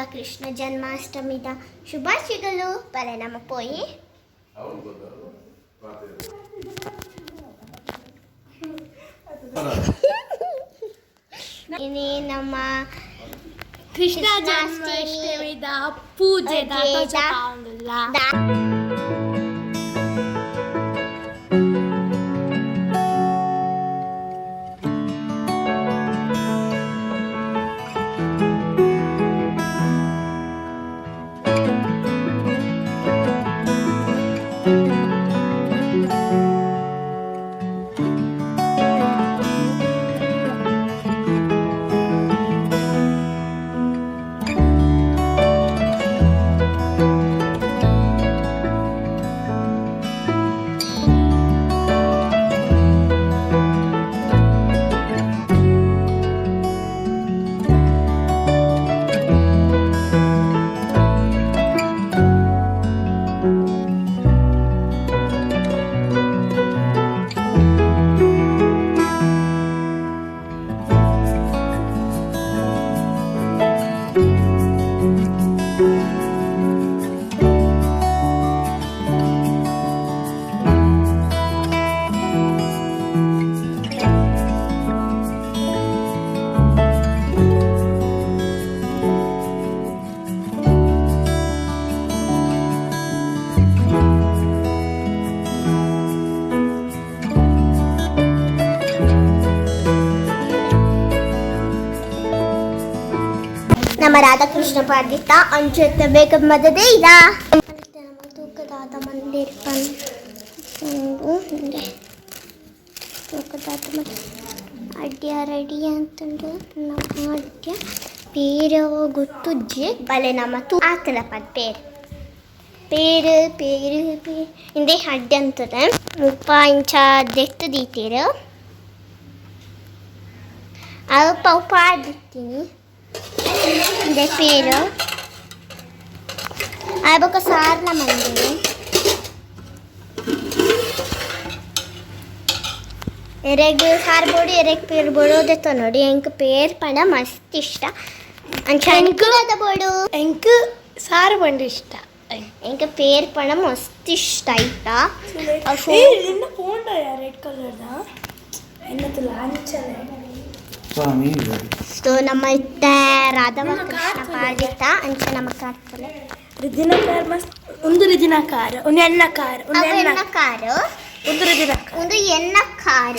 ಕೃಷ್ಣ ಜನ್ಮಾಷ್ಟಮಿದ ಶುಭಾಶಯಗಳು. ಬಲೆ ನಮ್ಮ ಪೋಯಿ ಇನ್ನೇ ನಮ್ಮ ಕೃಷ್ಣ ಜನ್ಮಾಷ್ಟಮಿದ ಪೂಜೆ ನಮ್ಮ ರಾಧಾಕೃಷ್ಣ ಪಾಡಿತ ಅಂಚೆತ್ತ ಬೇಗ ಮದದೇ ಇಲ್ಲ ನಮ್ಮ ತೂಕದಾದ ಮಂದಿರ ತೂಕದಾದ ಅಡ್ಯ ರೆಡಿ ಅಂತಂದು ನಮ್ಮ ಅಡ್ಯ ಪೇರ ಗೊತ್ತುಜ್ಜೆ ಬಲೆ ನಮ್ಮ ಆತಲ ಪದ ಪೇರು ಹಿಂದೆ ಅಡ್ಡೆ ಅಂತದೆ ಮುಪ್ಪ ಇಂಚ ದೆತ್ತು ದೀತೀರ ಅಲ್ಪ ಉಪ್ಪ ಆದಿತ್ತೀನಿ ಇದೆ ಪೇರು ಆಯ್ಬಕ ಸಾರ್ನ ಮಂದಿರು ಎರೆಗ್ ಸಾರು ಬೋಡು ಎರೆಗ್ ಪೇರು ಬೋಡು ಅದೆತ್ತ ನೋಡಿ ಎಂಕ್ ಪೇರು ಪಂಡ ಮಸ್ತ್ ಇಷ್ಟ ಅಂಚ ಅನ್ಕುಲದ ಬೋಡು ಎಂಕ್ ಸಾರು ಪಂಡ ಇಷ್ಟ ಎಂಕ್ ಪೇರು ಪಂಡ ಮಸ್ತ್ ಇಷ್ಟ ಆಯ್ತಾ ಪೋಂಡ ರೆಡ್ ಕಲರ್ದ ಎನ್ನತ್ತು ಲಾಂಚನೆ ಸೊ ನಮ್ಮ ಇತ್ತ ರಾಧವ ಕೃಷ್ಣ ಪಾಡಿತ ಅಂಚ ನಮ್ಮ ಕಾಡ್ತಲೆ ರಿದಿನಕಾರ ಮಸ್ತ್ ಒಂದು ರಿದಿನಕಾರ ಒಂದು ಎಣ್ಣಕಾರ ಒಂದು ಎಣ್ಣಕಾರ ಒಂದು ರಿದಿನಕಾರ ಒಂದು ಎಣ್ಣಕಾರ